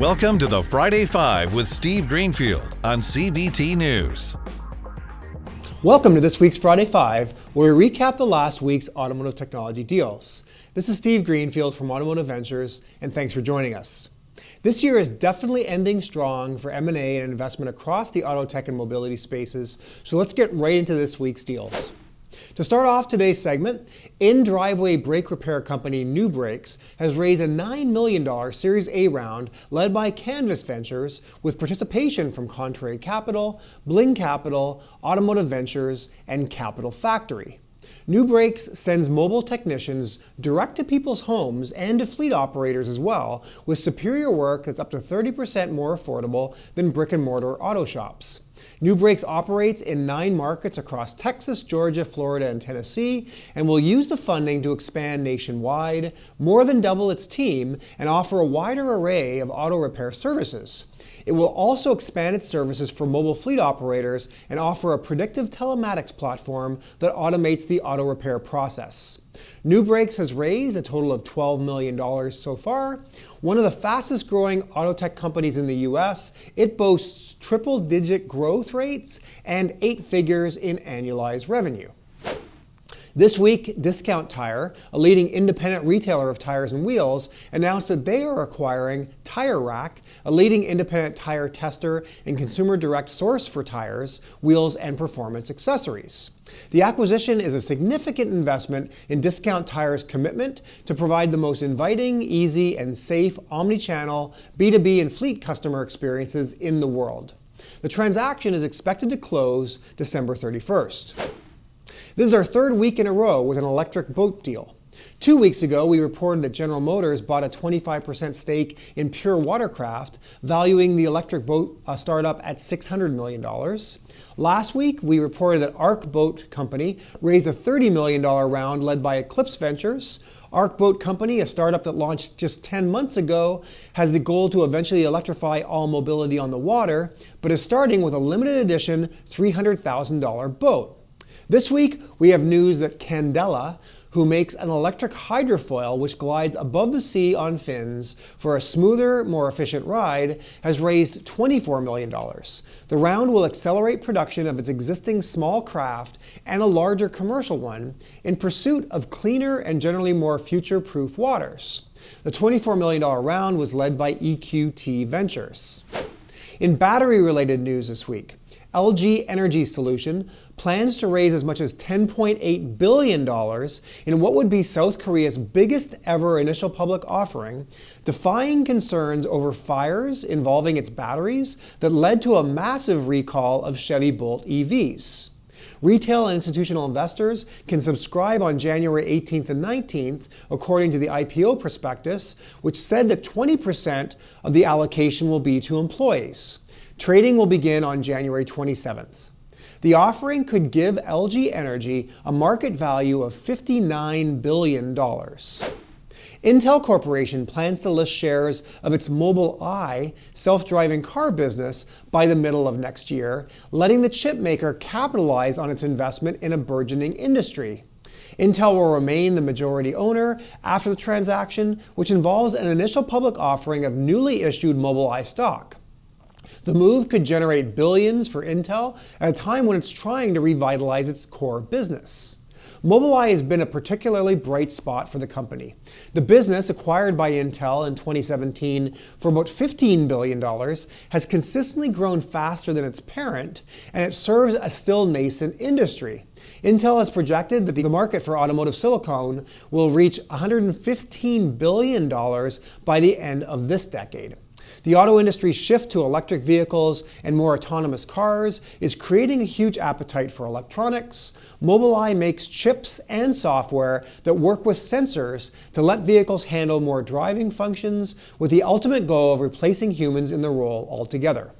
Welcome to the Friday Five with Steve Greenfield on CBT News. Welcome to this week's Friday Five, where we recap the last week's automotive technology deals. This is Steve Greenfield from Automotive Ventures, and thanks for joining us. This year is definitely ending strong for M&A and investment across the auto tech and mobility spaces, so let's get right into this week's deals. To start off today's segment, in-driveway brake repair company NuBrakes has raised a $9 million Series A round led by Eclipse Ventures with participation from Contrary Capital, Bling Capital, Automotive Ventures, and Capital Factory. NuBrakes sends mobile technicians direct to people's homes and to fleet operators as well, with superior work that's up to 30% more affordable than brick-and-mortar auto shops. NuBrakes operates in 9 markets across Texas, Georgia, Florida, and Tennessee, and will use the funding to expand nationwide, more than double its team, and offer a wider array of auto repair services. It will also expand its services for mobile fleet operators and offer a predictive telematics platform that automates the auto repair process. NuBrakes has raised a total of $12 million so far. One of the fastest growing auto tech companies in the US, it boasts triple-digit growth rates and 8 figures in annualized revenue. This week, Discount Tire, a leading independent retailer of tires and wheels, announced that they are acquiring Tire Rack, a leading independent tire tester and consumer direct source for tires, wheels, and performance accessories. The acquisition is a significant investment in Discount Tire's commitment to provide the most inviting, easy, and safe omni-channel B2B and fleet customer experiences in the world. The transaction is expected to close December 31st. This is our 3rd week in a row with an electric boat deal. 2 weeks ago, we reported that General Motors bought a 25% stake in Pure Watercraft, valuing the electric boat startup at $600 million. Last week, we reported that Arc Boat Company raised a $30 million round led by Eclipse Ventures. Arc Boat Company, a startup that launched just 10 months ago, has the goal to eventually electrify all mobility on the water, but is starting with a limited edition $300,000 boat. This week, we have news that Candela, who makes an electric hydrofoil which glides above the sea on fins for a smoother, more efficient ride, has raised $24 million. The round will accelerate production of its existing small craft and a larger commercial one in pursuit of cleaner and generally more future-proof waters. The $24 million round was led by EQT Ventures. In battery-related news this week, LG Energy Solution plans to raise as much as $10.8 billion in what would be South Korea's biggest ever initial public offering, defying concerns over fires involving its batteries that led to a massive recall of Chevy Bolt EVs. Retail and institutional investors can subscribe on January 18th and 19th, according to the IPO prospectus, which said that 20% of the allocation will be to employees. Trading will begin on January 27th. The offering could give LG Energy a market value of $59 billion. Intel Corporation plans to list shares of its Mobileye self-driving car business by the middle of next year, letting the chip maker capitalize on its investment in a burgeoning industry. Intel will remain the majority owner after the transaction, which involves an initial public offering of newly issued Mobileye stock. The move could generate billions for Intel at a time when it's trying to revitalize its core business. Mobileye has been a particularly bright spot for the company. The business, acquired by Intel in 2017 for about $15 billion, has consistently grown faster than its parent, and it serves a still nascent industry. Intel has projected that the market for automotive silicon will reach $115 billion by the end of this decade. The auto industry's shift to electric vehicles and more autonomous cars is creating a huge appetite for electronics. Mobileye makes chips and software that work with sensors to let vehicles handle more driving functions, with the ultimate goal of replacing humans in the role altogether.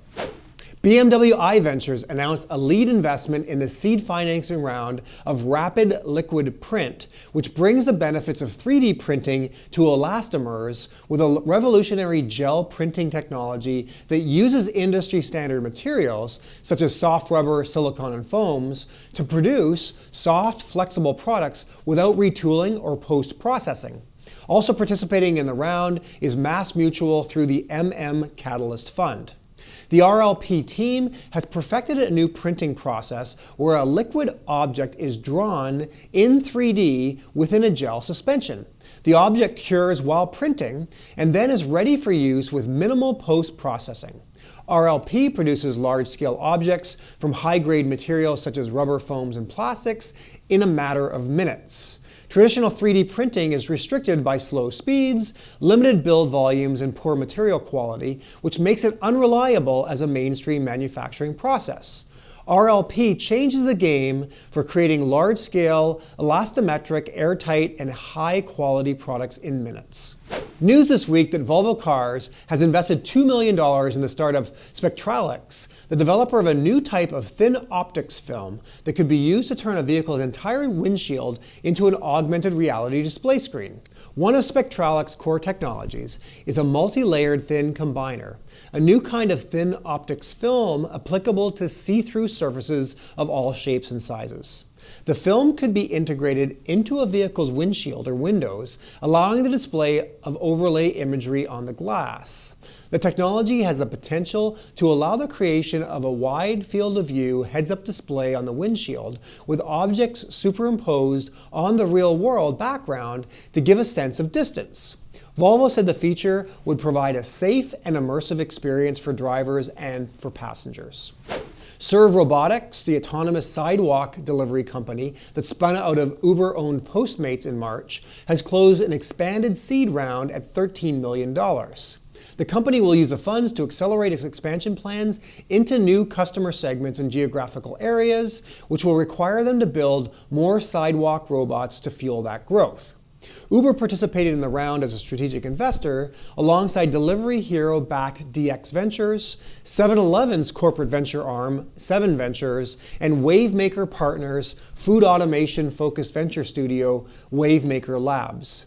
BMW I Ventures announced a lead investment in the seed financing round of Rapid Liquid Print, which brings the benefits of 3D printing to elastomers with a revolutionary gel printing technology that uses industry standard materials, such as soft rubber, silicone, and foams, to produce soft, flexible products without retooling or post-processing. Also participating in the round is MassMutual through the Catalyst Fund. The RLP team has perfected a new printing process where a liquid object is drawn in 3D within a gel suspension. The object cures while printing and then is ready for use with minimal post-processing. RLP produces large-scale objects from high-grade materials such as rubber, foams, and plastics in a matter of minutes. Traditional 3D printing is restricted by slow speeds, limited build volumes, and poor material quality, which makes it unreliable as a mainstream manufacturing process. RLP changes the game for creating large-scale, elastometric, airtight, and high-quality products in minutes. News this week that Volvo Cars has invested $2 million in the startup SPECTRALICS, the developer of a new type of thin optics film that could be used to turn a vehicle's entire windshield into an augmented reality display screen. One of SPECTRALIC's core technologies is a multi-layered thin combiner, a new kind of thin optics film applicable to see-through surfaces of all shapes and sizes. The film could be integrated into a vehicle's windshield or windows, allowing the display of overlay imagery on the glass. The technology has the potential to allow the creation of a wide field of view heads-up display on the windshield with objects superimposed on the real-world background to give a sense of distance. Volvo said the feature would provide a safe and immersive experience for drivers and for passengers. Serve ROBOTICS, the autonomous sidewalk delivery company that spun out of Uber-owned Postmates in March, has closed an expanded seed round at $13 million. The company will use the funds to accelerate its expansion plans into new customer segments and geographical areas, which will require them to build more sidewalk robots to fuel that growth. Uber participated in the round as a strategic investor alongside delivery hero-backed DX Ventures, 7-Eleven's corporate venture arm, 7 Ventures, and Wavemaker Partners' food automation-focused venture studio, Wavemaker Labs.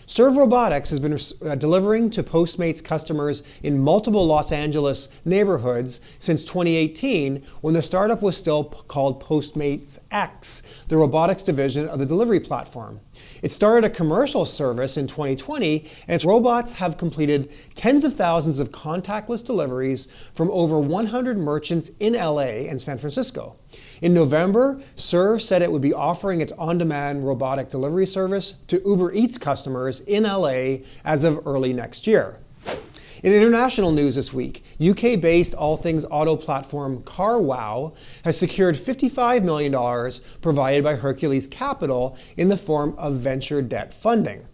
Serve ROBOTICS has been delivering to Postmates customers in multiple Los Angeles neighborhoods since 2018, when the startup was still called Postmates X, the robotics division of the delivery platform. It started a commercial service in 2020, and its robots have completed tens of thousands of contactless deliveries from over 100 merchants in LA and San Francisco. In November, Serve said it would be offering its on-demand robotic delivery service to Uber Eats customers in LA as of early next year. In international news this week, UK-based all things auto platform CARWOW has secured $55 million provided by Hercules Capital in the form of venture debt funding.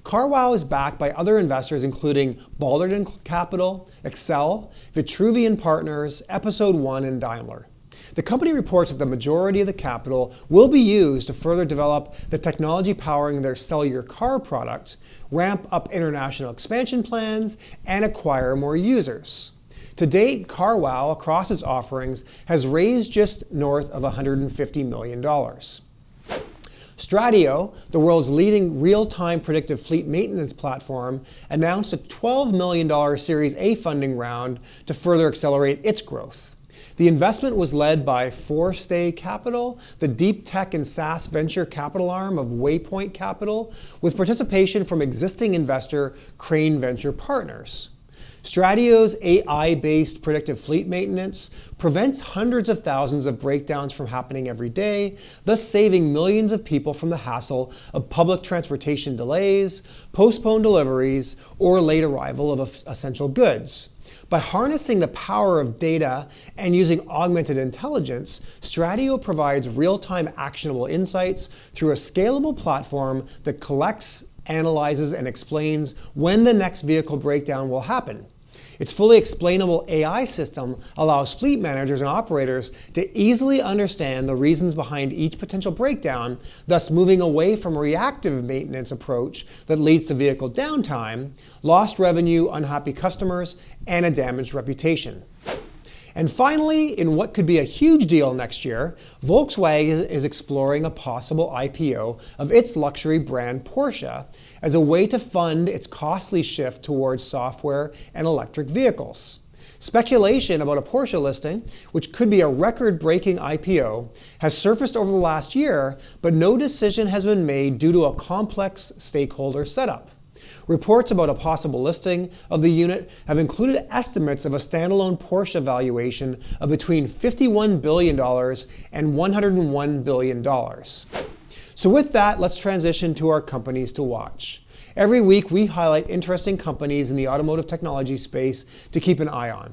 CARWOW is backed by other investors including Baldwin Capital, Excel, Vitruvian Partners, Episode One, and Daimler. The company reports that the majority of the capital will be used to further develop the technology powering their Sell Your Car product, ramp up international expansion plans, and acquire more users. To date, CARWOW, across its offerings, has raised just north of $150 million. STRATIO, the world's leading real-time predictive fleet maintenance platform, announced a $12 million Series A funding round to further accelerate its growth. The investment was led by PORSCHE Capital, the deep tech and SaaS venture capital arm of Waypoint Capital, with participation from existing investor Crane Venture Partners. STRATIO's AI-based predictive fleet maintenance prevents hundreds of thousands of breakdowns from happening every day, thus saving millions of people from the hassle of public transportation delays, postponed deliveries, or late arrival of essential goods. By harnessing the power of data and using augmented intelligence, STRATIO provides real-time actionable insights through a scalable platform that collects, analyzes, and explains when the next vehicle breakdown will happen. Its fully explainable AI system allows fleet managers and operators to easily understand the reasons behind each potential breakdown, thus moving away from a reactive maintenance approach that leads to vehicle downtime, lost revenue, unhappy customers, and a damaged reputation. And finally, in what could be a huge deal next year, Volkswagen is exploring a possible IPO of its luxury brand Porsche as a way to fund its costly shift towards software and electric vehicles. Speculation about a Porsche listing, which could be a record-breaking IPO, has surfaced over the last year, but no decision has been made due to a complex stakeholder setup. Reports about a possible listing of the unit have included estimates of a standalone Porsche valuation of between $51 billion and $101 billion. So with that, let's transition to our companies to watch. Every week, we highlight interesting companies in the automotive technology space to keep an eye on.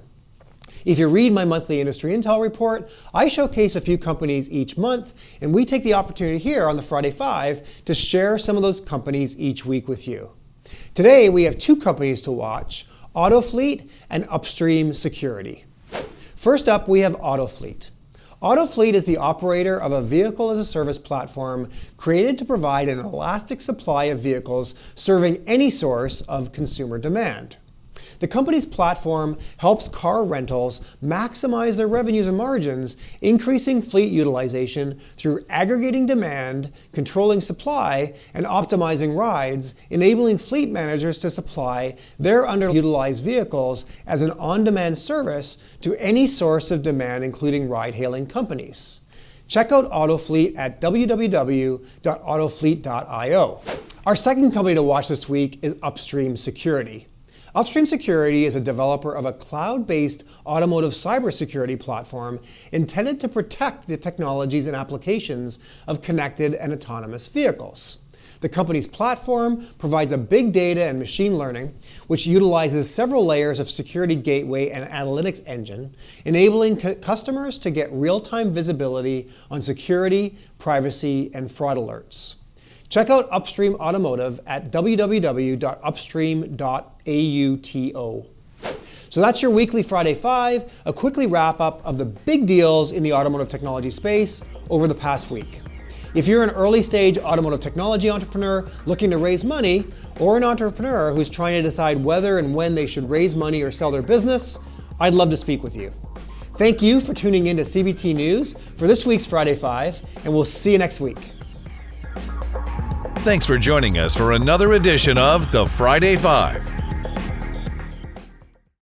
If you read my monthly industry intel report, I showcase a few companies each month, and we take the opportunity here on the Friday Five to share some of those companies each week with you. Today, we have two companies to watch, AUTOFLEET and UPSTREAM Security. First up, we have AUTOFLEET. AUTOFLEET is the operator of a vehicle-as-a-service platform created to provide an elastic supply of vehicles serving any source of consumer demand. The company's platform helps car rentals maximize their revenues and margins, increasing fleet utilization through aggregating demand, controlling supply, and optimizing rides, enabling fleet managers to supply their underutilized vehicles as an on-demand service to any source of demand, including ride-hailing companies. Check out AUTOFLEET at www.autofleet.io. Our second company to watch this week is UPSTREAM Security. UPSTREAM Security is a developer of a cloud-based automotive cybersecurity platform intended to protect the technologies and applications of connected and autonomous vehicles. The company's platform provides a big data and machine learning, which utilizes several layers of security gateway and analytics engine, enabling customers to get real-time visibility on security, privacy, and fraud alerts. Check out UPSTREAM Automotive at www.upstream.auto. So that's your weekly Friday Five, a quickly wrap up of the big deals in the automotive technology space over the past week. If you're an early stage automotive technology entrepreneur looking to raise money, or an entrepreneur who's trying to decide whether and when they should raise money or sell their business, I'd love to speak with you. Thank you for tuning in to CBT News for this week's Friday Five, and we'll see you next week. Thanks for joining us for another edition of the Friday Five.